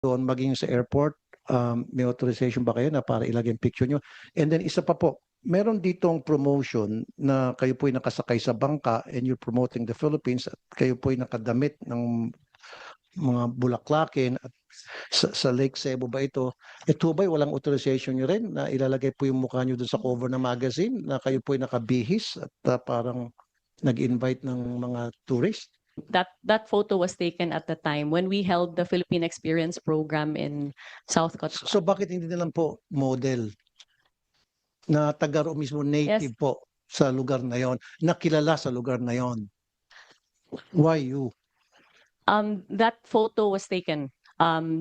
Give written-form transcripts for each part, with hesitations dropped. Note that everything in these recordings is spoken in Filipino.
doon maging sa airport, may authorization ba kayo na para ilagay yung picture nyo? And then isa pa po, meron ditong promotion na kayo po'y nakasakay sa bangka and you're promoting the Philippines at kayo po'y nakadamit ng mga bulaklakin at sa Lake Cebu ba ito? Ito ba'y walang authorization nyo rin na ilalagay po yung mukha nyo doon sa cover ng magazine na kayo po'y nakabihis at parang nag-invite ng mga tourist? That photo was taken at the time when we held the Philippine Experience Program in South Cotabato. So bakit hindi na lang po model na taga roon mismo, native po sa lugar na yon, nakilala sa lugar na yon? Why you? That photo was taken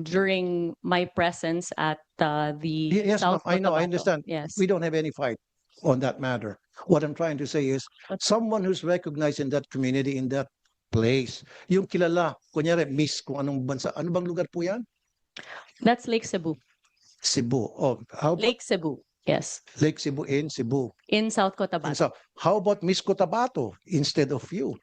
during my presence at the Yes, ma'am, South I know, I Cotabato. understand. Yes. We don't have any fight on that matter. What I'm trying to say is, someone who's recognized in that community, in that place, yung kilala, kunyari, miss kung anong bansa, ano bang lugar po yan? That's Lake Cebu. Cebu. Oh, how about Lake Cebu. Yes. Lake Cebu in Cebu? In South And Cotabato. so, how about Miss Cotabato instead of you?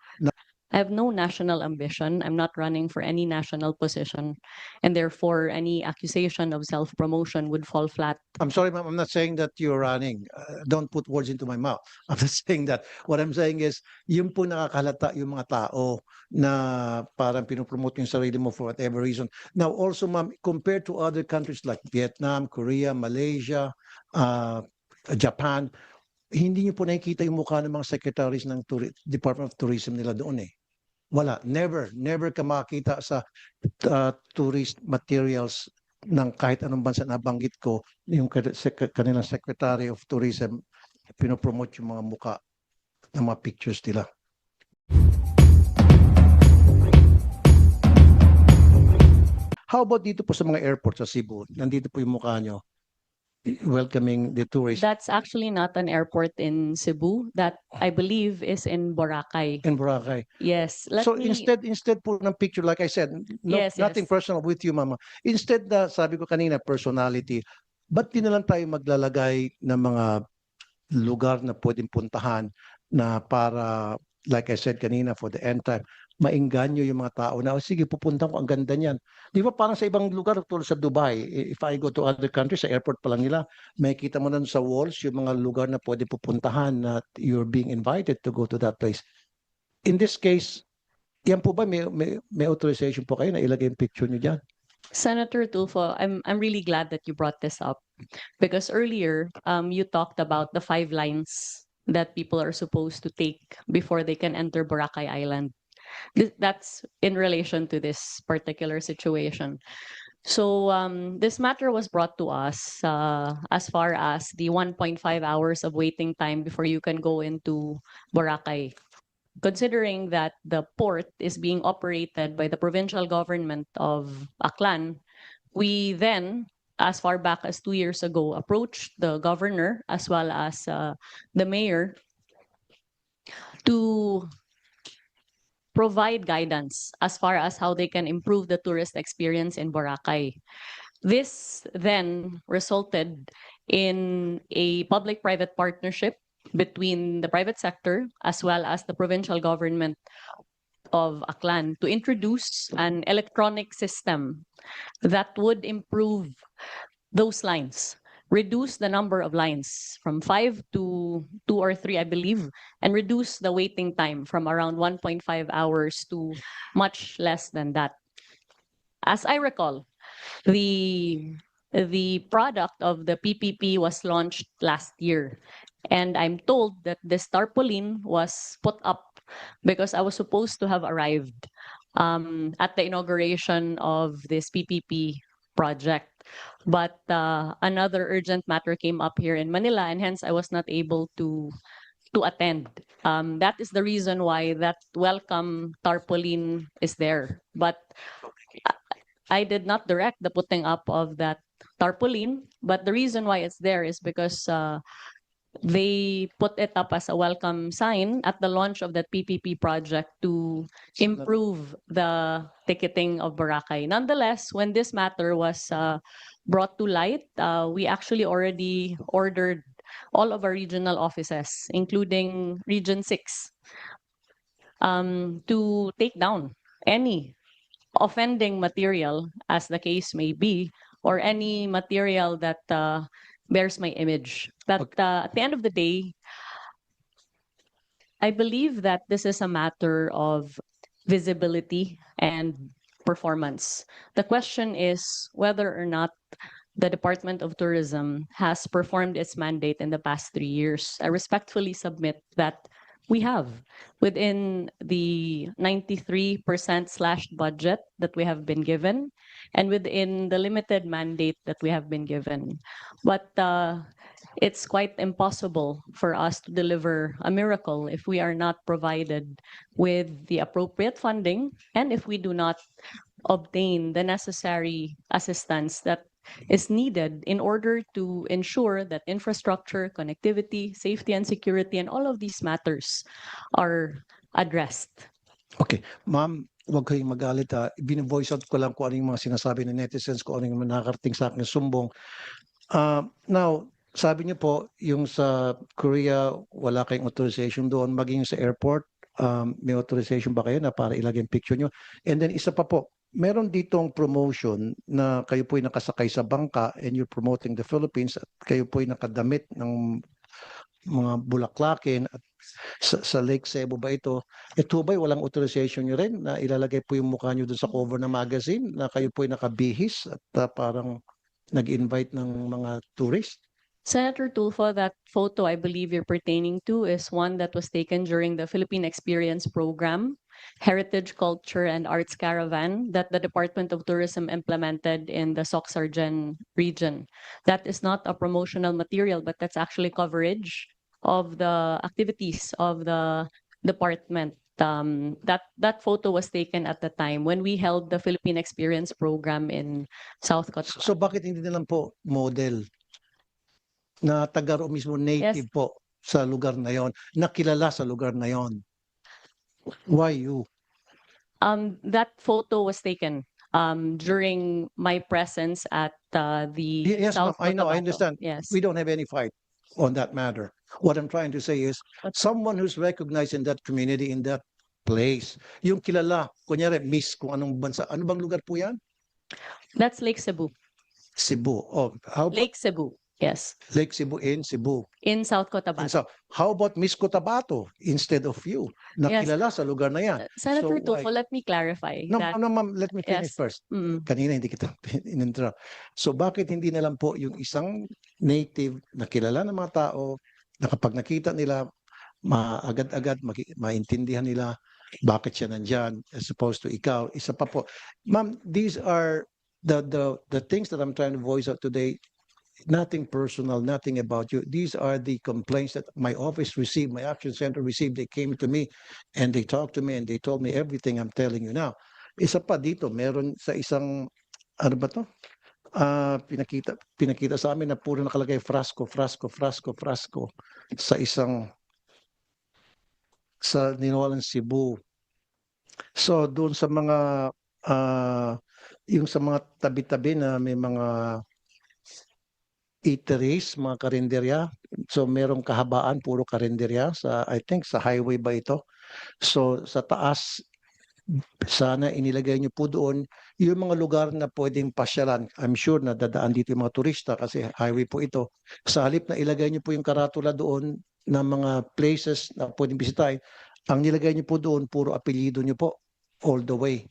I have no national ambition. I'm not running for any national position, and therefore any accusation of self-promotion would fall flat. I'm sorry, ma'am, I'm not saying that you're running. Don't put words into my mouth. I'm not saying that. What I'm saying is, yung po nakakalata yung mga tao na parang pinopromote yung sarili mo for whatever reason. Now, also, ma'am, compared to other countries like Vietnam, Korea, Malaysia, Japan, hindi niyo po nakikita yung mukha ng mga secretaries ng Department of Tourism nila doon eh. Wala, never ka makita sa tourist materials ng kahit anong bansa na banggit ko, yung kanilang Secretary of Tourism, pinopromote yung mga muka ng mga pictures nila. How about dito po sa mga airport sa Cebu? Nandito po yung mukha nyo welcoming the tourists That's actually not an airport in Cebu. That I believe is in Boracay. in Boracay. Yes. So instead po ng picture, like I said, Yes, nothing yes. personal with you, Mama. Instead na, sabi ko kanina, personality, ba't di na lang tayo maglalagay ng mga lugar na pwedeng puntahan na para, like I said kanina, for the end time, maingganyo yung mga tao na, sige, pupunta ko, ang ganda niyan. Di ba parang sa ibang lugar, tulad sa Dubai, if I go to other countries, sa airport pa lang nila, makikita mo na sa walls yung mga lugar na pwede pupuntahan na you're being invited to go to that place. In this case, yan po ba, may authorization po kayo na ilagay yung picture nyo dyan? Senator Tulfo, I'm really glad that you brought this up because earlier you talked about the 5 lines that people are supposed to take before they can enter Boracay Island. That's in relation to this particular situation. So this matter was brought to us as far as the 1.5 hours of waiting time before you can go into Boracay. Considering that the port is being operated by the provincial government of Aklan, we then, as far back as 2 years ago, approached the governor as well as the mayor to provide guidance as far as how they can improve the tourist experience in Boracay. This then resulted in a public-private partnership between the private sector as well as the provincial government of Aklan to introduce an electronic system that would improve those lines, reduce the number of lines from 5 to 2 or 3, I believe, and reduce the waiting time from around 1.5 hours to much less than that. As I recall, the product of the PPP was launched last year. And I'm told that this tarpaulin was put up because I was supposed to have arrived at the inauguration of this PPP project. But another urgent matter came up here in Manila, and hence I was not able to attend. That is the reason why that welcome tarpaulin is there. But I did not direct the putting up of that tarpaulin, but the reason why it's there is because they put it up as a welcome sign at the launch of that PPP project to improve the ticketing of Boracay. Nonetheless, when this matter was brought to light, we actually already ordered all of our regional offices, including Region 6, to take down any offending material, as the case may be, or any material that bears my image. But at the end of the day, I believe that this is a matter of visibility and performance. The question is whether or not the Department of Tourism has performed its mandate in the past 3 years. I respectfully submit that we have, within the 93% slashed budget that we have been given and within the limited mandate that we have been given. But it's quite impossible for us to deliver a miracle if we are not provided with the appropriate funding and if we do not obtain the necessary assistance that is needed in order to ensure that infrastructure, connectivity, safety and security, and all of these matters are addressed. Okay, ma'am, huwag kayong magalit ha. Bine-voice out ko lang kung ano yung mga sinasabi ng netizens, kung ano yung mga nakarating sa akin na sumbong. Now, sabi niyo po, yung sa Korea, wala kayong authorization doon, maging sa airport, may authorization ba kayo na para ilagay yung picture niyo? And then isa pa po, meron ditong promotion na kayo po'y nakasakay sa bangka and you're promoting the Philippines at kayo po'y nakadamit ng mga bulaklakin at sa Lake Cebu ba ito? Ito ba'y walang authorization nyo rin na ilalagay po yung mukha nyo doon sa cover ng magazine na kayo po'y nakabihis at parang nag-invite ng mga tourist? Senator Tulfo, that photo I believe you're pertaining to is one that was taken during the Philippine Experience Program, Heritage, Culture, and Arts Caravan that the Department of Tourism implemented in the Soc-Sargen region. That is not a promotional material, but that's actually coverage of the activities of the department. That photo was taken at the time when we held the Philippine Experience Program in South Cotabato. So bakit hindi na lang po model na taga roon mismo, native po sa lugar na yon, nakilala sa lugar na yon? Why you? That photo was taken during my presence at the Yes, ma'am, South I know, I Cotabato. understand. Yes. We don't have any fight on that matter. What I'm trying to say is, someone who's recognized in that community, in that place, yung kilala, kunyari, miss kung anong bansa, ano bang lugar po yan? That's Lake Cebu. Cebu. Oh, how about Lake Cebu. Yes. Lake Cebu in Cebu? In South And Cotabato. so, how about Miss Cotabato instead of you? Nakilala sa lugar na yan. Senator So, Tulfo, let me clarify No, that. no, ma'am, let me finish Yes. first. Mm. Kanina hindi kita in-interrupt. So bakit hindi na lang po yung isang native na kilala ng mga tao na kapag nakita nila, agad-agad maintindihan nila bakit siya nandyan as opposed to ikaw. Isa pa po. Ma'am, these are the things that I'm trying to voice out today. Nothing personal, nothing about you. These are the complaints that my office received, my action center received. They came to me and they talked to me and they told me everything I'm telling you now. Isa pa dito, meron sa isang, ano ba to? Pinakita sa amin na puro nakalagay frasco sa Ninolan, Cebu. So doon sa mga, yung sa mga tabi-tabi na may mga eateries, mga karinderya. So merong kahabaan, puro karinderya sa, I think, sa highway ba ito? So sa taas, sana inilagay niyo po doon yung mga lugar na pwedeng pasyalan. I'm sure na dadaan dito yung mga turista kasi highway po ito. Sa halip na ilagay niyo po yung karatula doon ng mga places na pwedeng bisitahin, ang nilagay niyo po doon, puro apelyido niyo po all the way.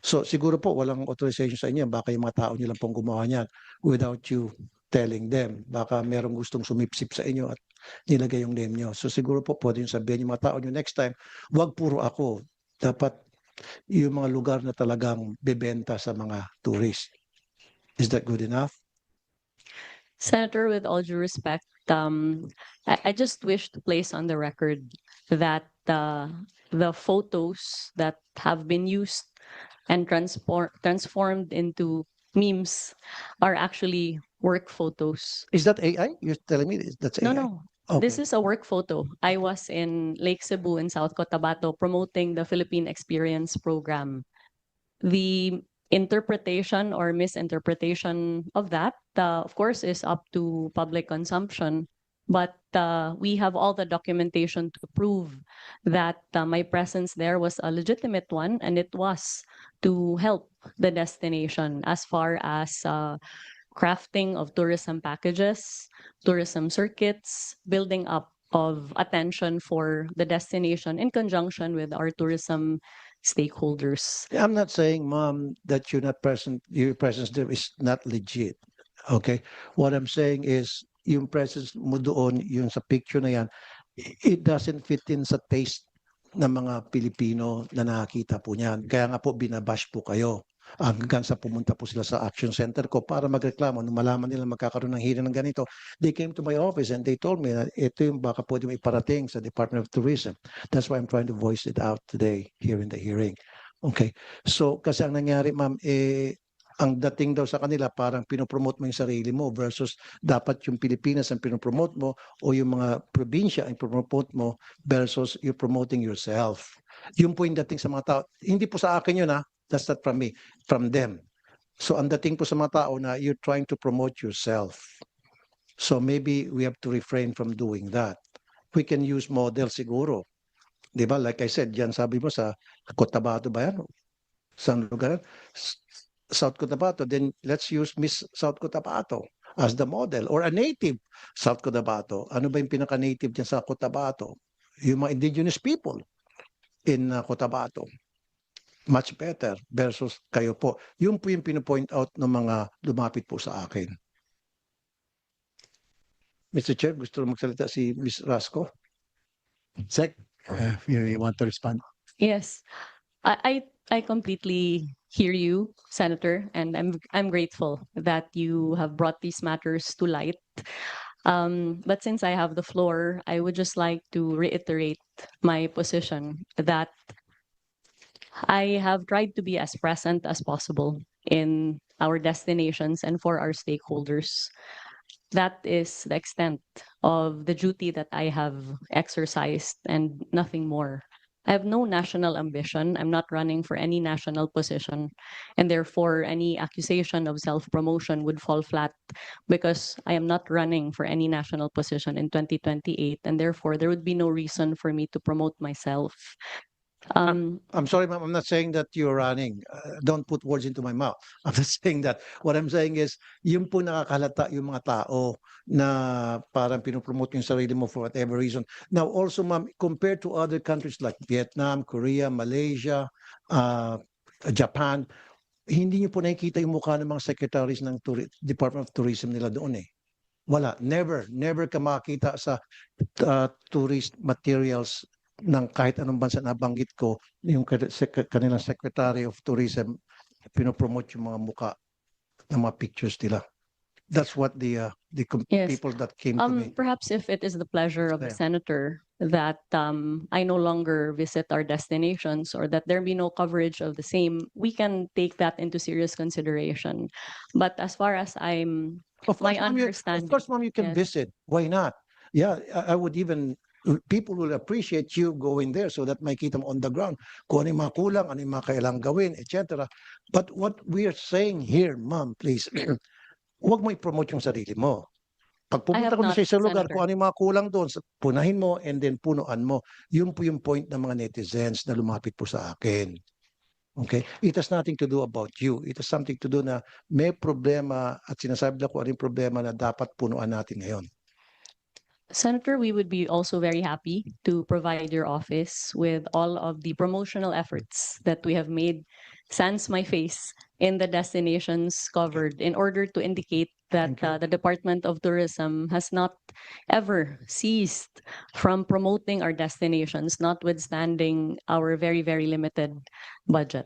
So siguro po walang authorization sa inyo. Baka yung mga tao niyo lang pong gumawa niyan without you telling them. Baka merong gustong sumipsip sa inyo at nilagay yung name nyo. So siguro po pwede yung sabihin yung mga tao nyo next time, wag puro ako. Dapat yung mga lugar na talagang bebenta sa mga tourist. Is that good enough? Senator, with all due respect, I just wish to place on the record that the photos that have been used and transformed into memes are actually work photos. Is that AI? You're telling me that's AI? No. Okay. This is a work photo. I was in Lake Cebu in South Cotabato promoting the Philippine Experience Program. The interpretation or misinterpretation of that, of course, is up to public consumption. But we have all the documentation to prove that my presence there was a legitimate one, and it was to help the destination as far as crafting of tourism packages, tourism circuits, building up of attention for the destination in conjunction with our tourism stakeholders. I'm not saying, Mom, that you're not present, your presence there is not legit. Okay? What I'm saying is, yung presence mo doon, yung sa picture na yan, it doesn't fit in sa taste ng mga Pilipino na nakakita po niyan. Kaya nga po, binabash po kayo. Hanggang sa pumunta po sila sa action center ko para magreklamo. Nung malaman nila magkakaroon ng hearing ng ganito, they came to my office and they told me na ito yung baka pwede may iparating sa Department of Tourism. That's why I'm trying to voice it out today here in the hearing. Okay. So, kasi ang nangyari, ma'am, ang dating daw sa kanila, parang pinopromote mo yung sarili mo versus dapat yung Pilipinas ang pinopromote mo o yung mga probinsya ang pinopromote mo versus you're promoting yourself. Yun po yung dating sa mga tao. Hindi po sa akin yun, ha? That's not from me, from them. So ang dating po sa mga tao na you're trying to promote yourself. So maybe we have to refrain from doing that. We can use model siguro. Di ba? Like I said, yan sabi mo sa Cotabato ba yan? Saan lugar yan? South Cotabato. Then let's use Miss South Cotabato as the model or a native South Cotabato. Ano ba yung pinaka-native dyan sa Cotabato? Yung mga indigenous people in Cotabato. Much better versus kayo po. Yun po yung pino-point out ng mga lumapit po sa akin. Mr. Chair, gusto magsalita si Ms. Rasco? Sec, you want to respond? Yes, I completely hear you, Senator, and I'm grateful that you have brought these matters to light. But since I have the floor, I would just like to reiterate my position that I have tried to be as present as possible in our destinations and for our stakeholders. That is the extent of the duty that I have exercised and nothing more. I have no national ambition. I'm not running for any national position. And therefore, any accusation of self-promotion would fall flat because I am not running for any national position in 2028. And therefore, there would be no reason for me to promote myself. I'm sorry, ma'am. I'm not saying that you're running. Don't put words into my mouth. I'm just saying that. What I'm saying is, yung po nakakalata yung mga tao na parang pinopromote yung sarili mo for whatever reason. Now, also, ma'am, compared to other countries like Vietnam, Korea, Malaysia, Japan, hindi niyo po nakikita yung mukha ng mga secretaries ng Department of Tourism nila doon eh. Wala. Never ka makita sa tourist materials ng kahit anong bansa na banggit ko, yung kanilang Secretary of Tourism, pinopromote yung mga muka ng mga pictures nila. That's what the Yes. people that came to me. Perhaps if it is the pleasure of the Yeah. senator that I no longer visit our destinations or that there be no coverage of the same, we can take that into serious consideration. But as far as I'm, Of my course, ma'am, understanding, of course, ma'am, you can yes. visit. Why not? Yeah, I would even, people will appreciate you going there so that makita mo on the ground kung ano yung mga kulang, ano yung mga kailangang gawin, etc. But what we are saying here, ma'am, please, huwag mo i-promote yung sarili mo. Pag pumunta have ko na not, sa isang lugar, Senator. kung ano yung mga kulang doon, punahin mo and then punuan mo. Yun po yung point ng mga netizens na lumapit po sa akin. Okay? It has nothing to do about you. It has something to do na may problema at sinasabi na kung ano yung problema na dapat punuan natin ngayon. Senator, we would be also very happy to provide your office with all of the promotional efforts that we have made sans my face in the destinations covered in order to indicate that Thank you. the Department of Tourism has not ever ceased from promoting our destinations, notwithstanding our very, very limited budget.